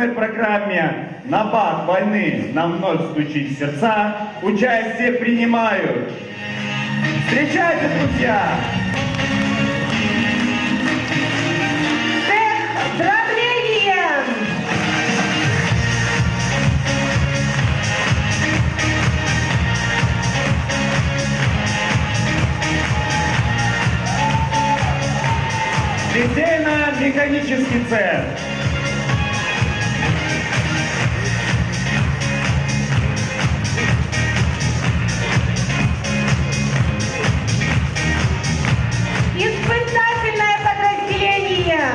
конкурсной программе «Набат войны на вновь стучит сердца» участие принимают. Встречайте, друзья! Литейно-механический цех. Испытательное подразделение.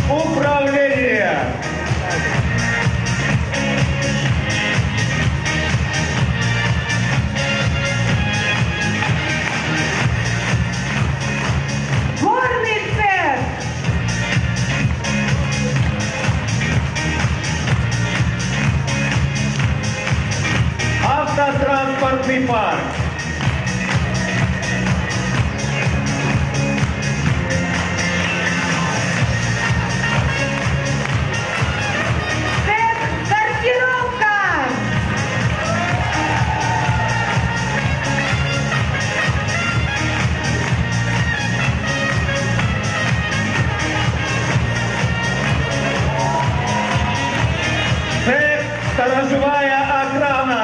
Управление. Автотранспортный парк. Цех сортировка. Цех сторожевая охрана.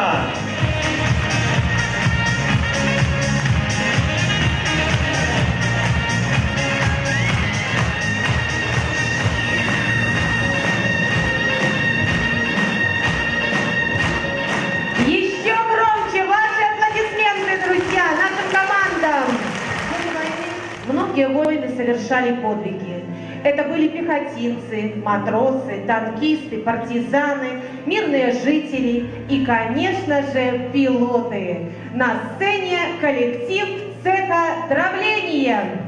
Еще громче ваши аплодисменты, друзья, нашим командам. Многие воины совершали подвиги. Это были пехотинцы, матросы, танкисты, партизаны, мирные жители и, конечно же, пилоты. На сцене коллектив цеха дробления.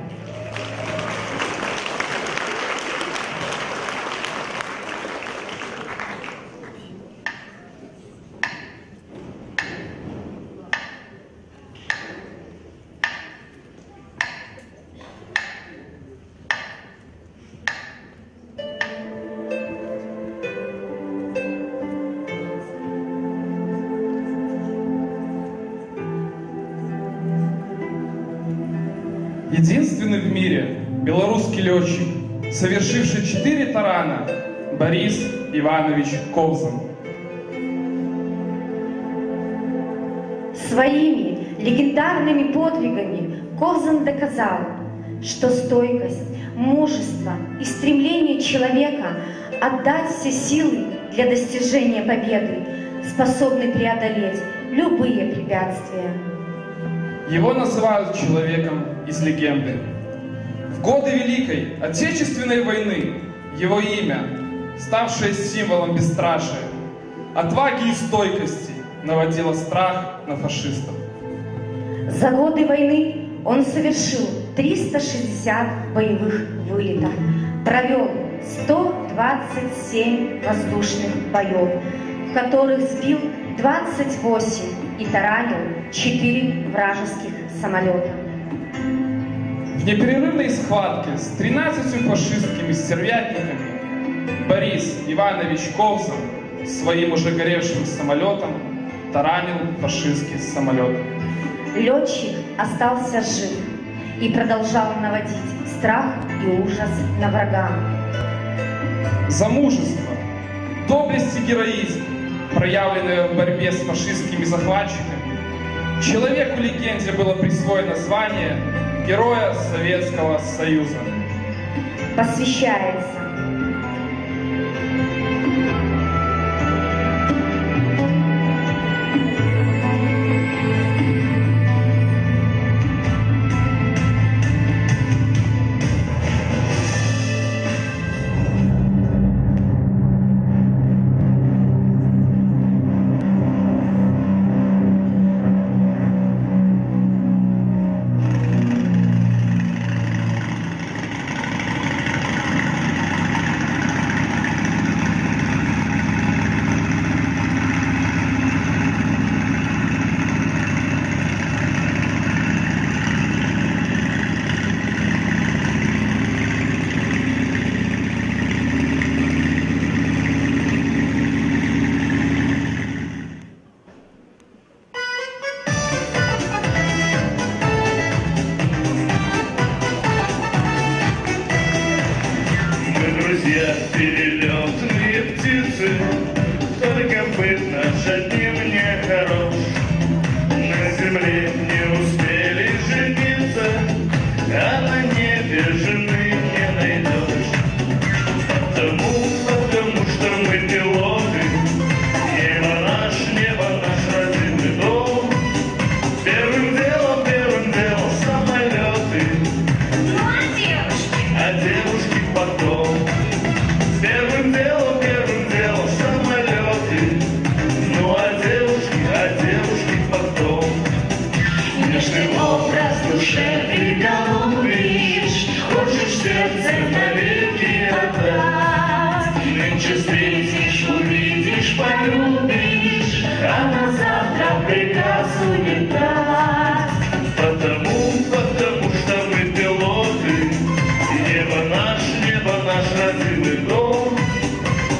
Единственный в мире белорусский летчик, совершивший 4 тарана, Борис Иванович Ковзан. Своими легендарными подвигами Ковзан доказал, что стойкость, мужество и стремление человека отдать все силы для достижения победы способны преодолеть любые препятствия. Его называют человеком из легенды. В годы Великой Отечественной войны его имя, ставшее символом бесстрашия, отваги и стойкости, наводило страх на фашистов. За годы войны он совершил 360 боевых вылетов, провел 127 воздушных боев, в которых сбил 28 и таранил 4 вражеских самолета. В непрерывной схватке с 13 фашистскими стервятниками Борис Иванович Ковзан своим уже горевшим самолетом таранил фашистский самолет. Летчик остался жив и продолжал наводить страх и ужас на врага. За мужество, доблесть и героизм, проявленные в борьбе с фашистскими захватчиками, человеку-легенде было присвоено звание Героя Советского Союза. Посвящается птицы, только быть наш одним не хорош. На земле не успели жениться, а на небе жены не найдешь. Потому что мы пилоты, небо наш родимый дом. Первым делом самолеты, а девушки потом. Первым делом самолеты, ну а девушки потом. Нежный образ душевный голубишь, хочешь сердце навеки отдать. Нынче встретишь, увидишь, полюбишь, а на завтра приказу не дать. Потому что мы пилоты, небо наш родимый дом.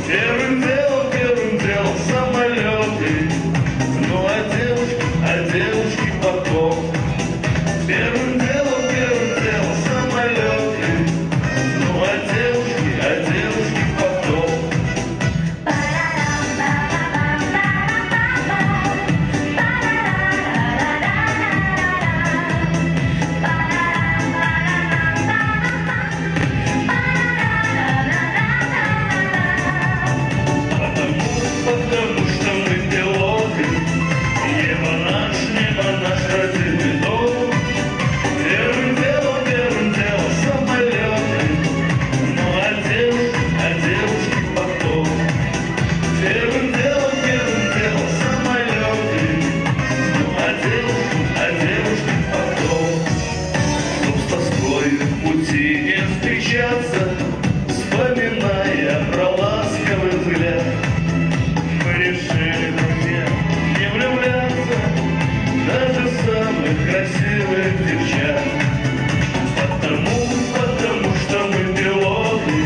Первым делом самолеты, ну а девушки потом. Первым делом самолеты, ну а девушки потом. Потому что мы пилоты, небо наш родимый дом. Первым делом самолеты, ну а девушки потом. Первым делом самолеты, ну а девушки потом. Чтоб с тоской в пути не встречаться, вспоминая про ласковый взгляд, мы решили, друзья, не влюбляться даже в самых красивых девчат. Потому что мы пилоты,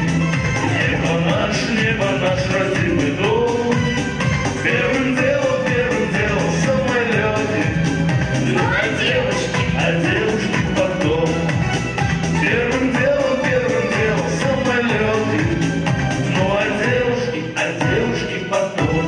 небо наш родимый дом. Первым делом самолеты, ну а девушки потом. Первым делом самолеты, ну а девушки потом.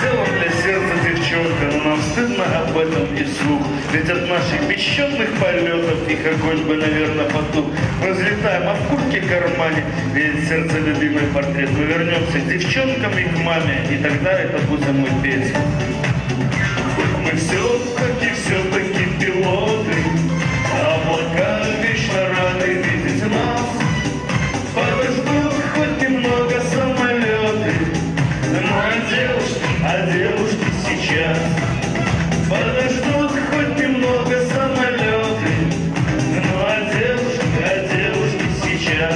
Делом для сердца девчонка, но нам стыдно об этом и вслух. Ведь от наших бесчетных полетов их огонь бы, наверное, потух. Мы взлетаем, а в куртке кармане видит сердце любимый портрет. Мы вернемся к девчонкам и к маме, и тогда это будем мы петь. Мы все-таки пилоты, а облака вечно рады видеть нас. Подождут хоть немного самолеты, ну а девушки сейчас. Подождут хоть немного самолеты, ну а девушки сейчас.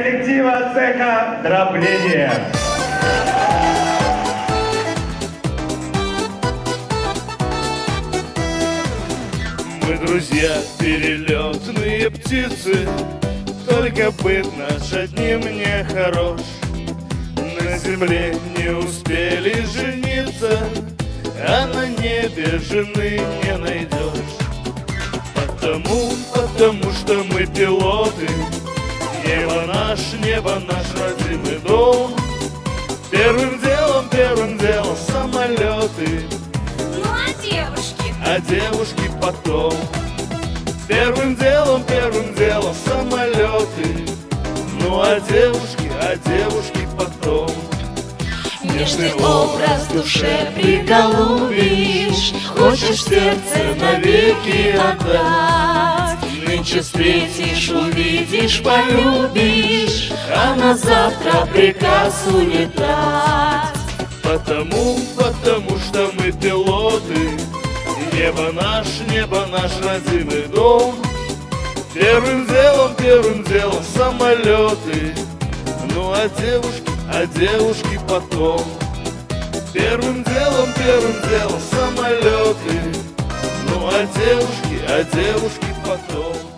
коллектива цеха дробления. Мы друзья, перелетные птицы, только быт наш одним не хорош. На земле не успели жениться, а на небе жены не найдешь. Потому что мы пилоты, небо наш родимый дом. Первым делом самолеты, Ну а девушки потом. Первым делом самолеты, ну а девушки потом. Нежный образ в душе приголубишь, хочешь сердце навеки отдать. Нынче встретишь, увидишь, полюбишь, а на завтра приказ улетать. Потому что мы пилоты, небо наш родимый дом. Первым делом самолеты, ну а девушки потом. Первым делом самолеты, ну а девушки потом.